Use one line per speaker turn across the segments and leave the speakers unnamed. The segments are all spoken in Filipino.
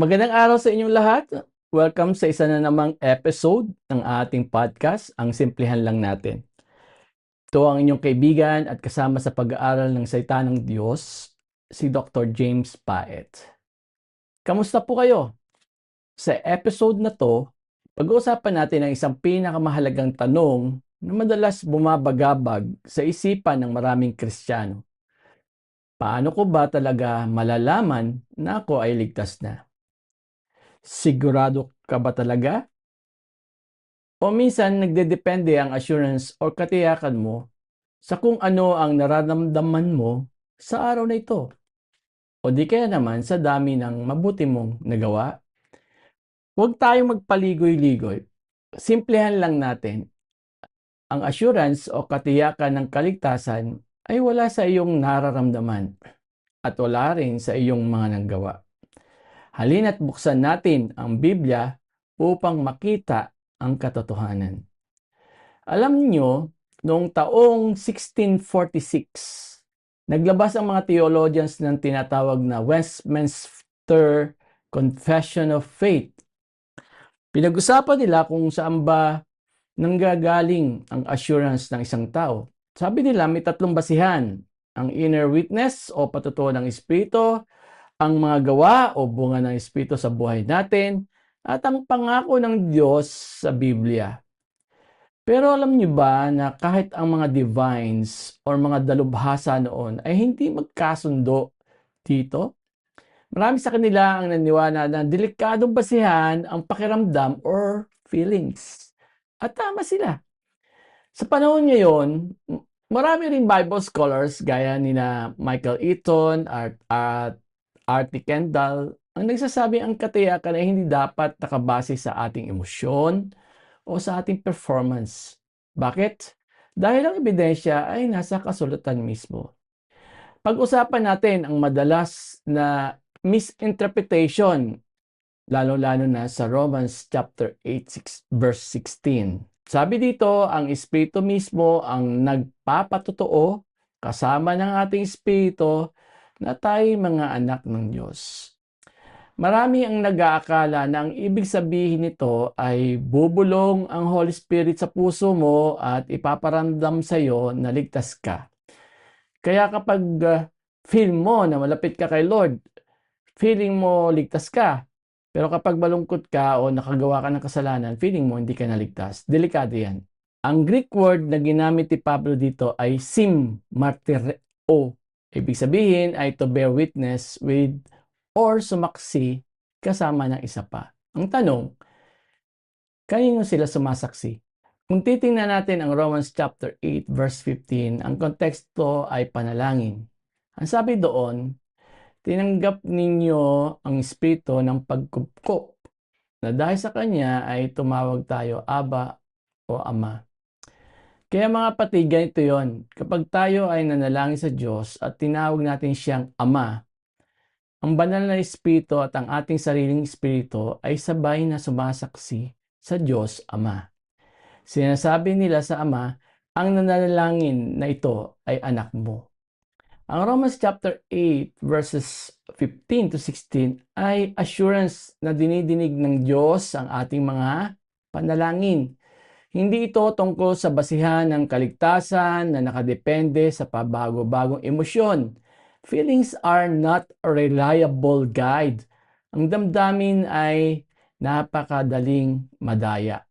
Magandang araw sa inyong lahat. Welcome sa isa na namang episode ng ating podcast, Ang Simplehan Lang Natin. Ito ang inyong kaibigan at kasama sa pag-aaral ng Salita ng Diyos, si Dr. James Paet. Kamusta po kayo? Sa episode na to, pag-uusapan natin ang isang pinakamahalagang tanong na madalas bumabagabag sa isipan ng maraming Kristiyano. Paano ko ba talaga malalaman na ako ay ligtas na? Sigurado ka ba talaga? O minsan nagdedepende ang assurance o katiyakan mo sa kung ano ang nararamdaman mo sa araw na ito. O di kaya naman sa dami ng mabuti mong nagawa. Huwag tayong magpaligoy-ligoy. Simplehan lang natin. Ang assurance o katiyakan ng kaligtasan ay wala sa iyong nararamdaman at wala rin sa iyong mga nagawa. Halina't buksan natin ang Biblia upang makita ang katotohanan. Alam niyo, noong taong 1646, naglabas ang mga theologians ng tinatawag na Westminster Confession of Faith. Pinag-usapan nila kung saan ba nanggagaling ang assurance ng isang tao. Sabi nila may tatlong basihan: ang inner witness o patutuo ng Espiritu, ang mga gawa o bunga ng Espiritu sa buhay natin, at ang pangako ng Diyos sa Biblia. Pero alam niyo ba na kahit ang mga divines or mga dalubhasa noon ay hindi magkasundo dito? Marami sa kanila ang naniwala na delikadong basihan ang pakiramdam or feelings. At tama sila. Sa panahon ngayon, marami ring Bible scholars gaya ni na Michael Eaton at Artie Kendall ang nagsasabi ang katiyakan ay hindi dapat nakabase sa ating emosyon o sa ating performance. Bakit? Dahil ang ebidensya ay nasa kasulatan mismo. Pag-usapan natin ang madalas na misinterpretation, lalo-lalo na sa Romans chapter 8, verse 16. Sabi dito, ang Espiritu mismo ang nagpapatotoo kasama ng ating Espiritu na tayo mga anak ng Diyos. Marami ang nag-aakala na ang ibig sabihin nito ay bubulong ang Holy Spirit sa puso mo at ipaparamdam sa iyo na ligtas ka. Kaya kapag feel mo na malapit ka kay Lord, feeling mo ligtas ka. Pero kapag malungkot ka o nakagawa ka ng kasalanan, feeling mo hindi ka naligtas. Delikado yan. Ang Greek word na ginamit ni Pablo dito ay martyreo. Ibig sabihin ay to bear witness with or sumaksi kasama ng isa pa. Ang tanong, kanino sila sumasaksi? Kung titingnan natin ang Romans chapter 8 verse 15, ang konteksto ay panalangin. Ang sabi doon, tinanggap ninyo ang espiritu ng pagkupkop na dahil sa kanya ay tumawag tayo Aba o Ama. Kaya mga kapatid, ganito yon. Kapag tayo ay nanalangin sa Diyos at tinawag natin siyang Ama, ang banal na espiritu at ang ating sariling espiritu ay sabay na sumasaksi sa Diyos Ama. Sinasabi nila sa Ama, ang nanalangin na ito ay anak mo. Ang Romans chapter 8 verses 15 to 16 ay assurance na dinidinig ng Diyos ang ating mga panalangin. Hindi ito tungkol sa basihan ng kaligtasan na nakadepende sa pabago-bagong emosyon. Feelings are not a reliable guide. Ang damdamin ay napakadaling madaya.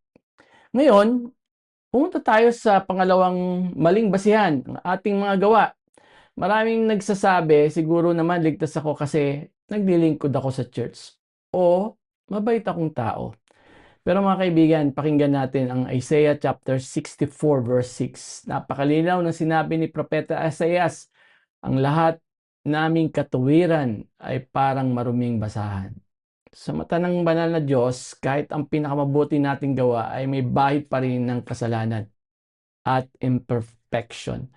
Ngayon, pumunta tayo sa pangalawang maling basihan, ang ating mga gawa. Maraming nagsasabi, siguro naman ligtas ako kasi naglilingkod ako sa church o mabait akong tao. Pero mga kaibigan, pakinggan natin ang Isaiah chapter 64 verse 6. Napakalinaw ng sinabi ni Propeta Isaias, ang lahat naming katuwiran ay parang maruming basahan. Sa mata ng banal na Diyos, kahit ang pinakamabuti nating gawa ay may bahid pa rin ng kasalanan at imperfection.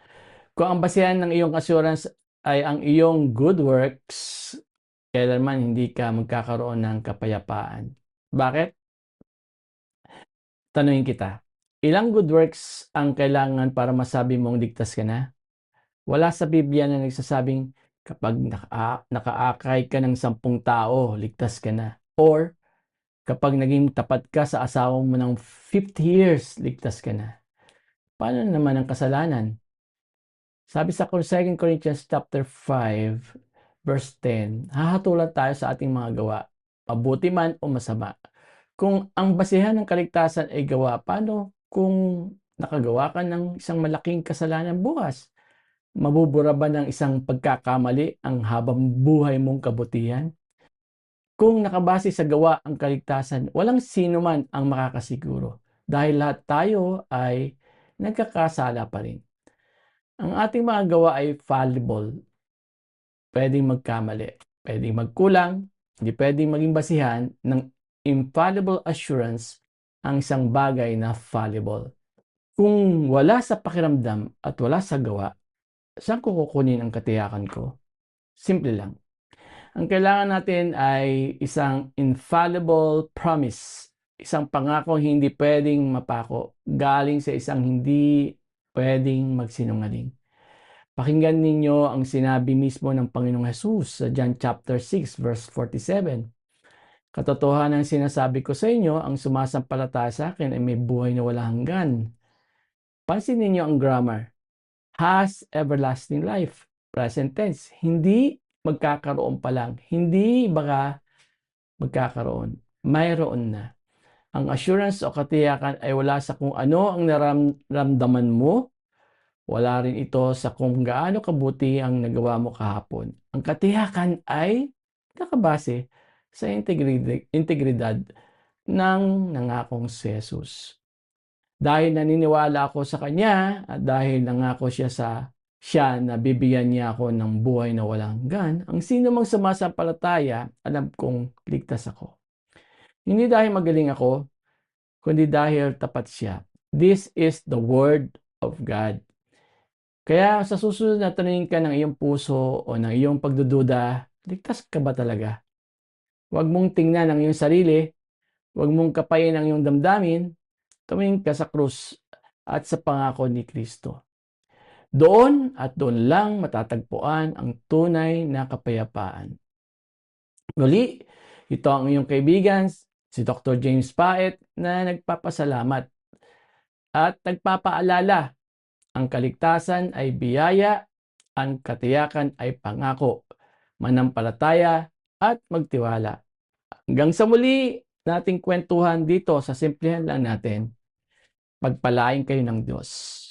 Kung ang basihan ng iyong assurance ay ang iyong good works, kailanman hindi ka magkakaroon ng kapayapaan. Bakit? Tanungin kita, ilang good works ang kailangan para masabi mong ligtas ka na? Wala sa Biblia na nagsasabing kapag nakaakay ka ng 10 tao, ligtas ka na. Or kapag naging tapat ka sa asawa mo ng 50 years, ligtas ka na. Paano naman ang kasalanan? Sabi sa 2 Corinthians chapter 5, verse 10, hahatulan tayo sa ating mga gawa, mabuti man o masama. Kung ang basihan ng kaligtasan ay gawa, paano kung nakagawa ka ng isang malaking kasalanan bukas? Mabubura ba ng isang pagkakamali ang habang buhay mong kabutihan? Kung nakabase sa gawa ang kaligtasan, walang sino man ang makakasiguro dahil lahat tayo ay nagkakasala pa rin. Ang ating mga gawa ay fallible. Pwedeng magkamali, pwedeng magkulang, hindi pwedeng maging basihan ng infallible assurance ang isang bagay na fallible. Kung wala sa pakiramdam at wala sa gawa, saan ko kukunin ang katiyakan ko? Simple lang. Ang kailangan natin ay isang infallible promise, isang pangako hindi pwedeng mapako, galing sa isang hindi pwedeng magsinungaling. Pakinggan ninyo ang sinabi mismo ng Panginoong Hesus sa John chapter 6 verse 47. Katotohanan ang sinasabi ko sa inyo, ang sumasampalataya sa akin ay may buhay na walang hanggan. Pansin ninyo ang grammar. Has everlasting life. Present tense. Hindi magkakaroon pa lang. Hindi baka magkakaroon. Mayroon na. Ang assurance o katiyakan ay wala sa kung ano ang naramdaman mo. Wala rin ito sa kung gaano kabuti ang nagawa mo kahapon. Ang katiyakan ay nakabase sa integridad ng nangakong si Jesus. Dahil naniniwala ako sa Kanya at dahil nangako siya na bibigyan niya ako ng buhay na walang hanggan, ang sino mang sumasampalataya, alam kong ligtas ako. Hindi dahil magaling ako, kundi dahil tapat siya. This is the Word of God. Kaya sa susunod na tanungin ka ng iyong puso o ng iyong pagdududa, ligtas ka ba talaga? Huwag mong tingnan ang iyong sarili, huwag mong kapayin ang iyong damdamin, tumingin ka sa krus at sa pangako ni Kristo. Doon at doon lang matatagpuan ang tunay na kapayapaan. Muli, ito ang iyong kaibigan, si Dr. James Paet, na nagpapasalamat at nagpapaalala. Ang kaligtasan ay biyaya, ang katiyakan ay pangako, manampalataya at magtiwala. Hanggang sa muli nating kwentuhan dito sa Simplihan Lang Natin. Pagpalain kayo ng Diyos.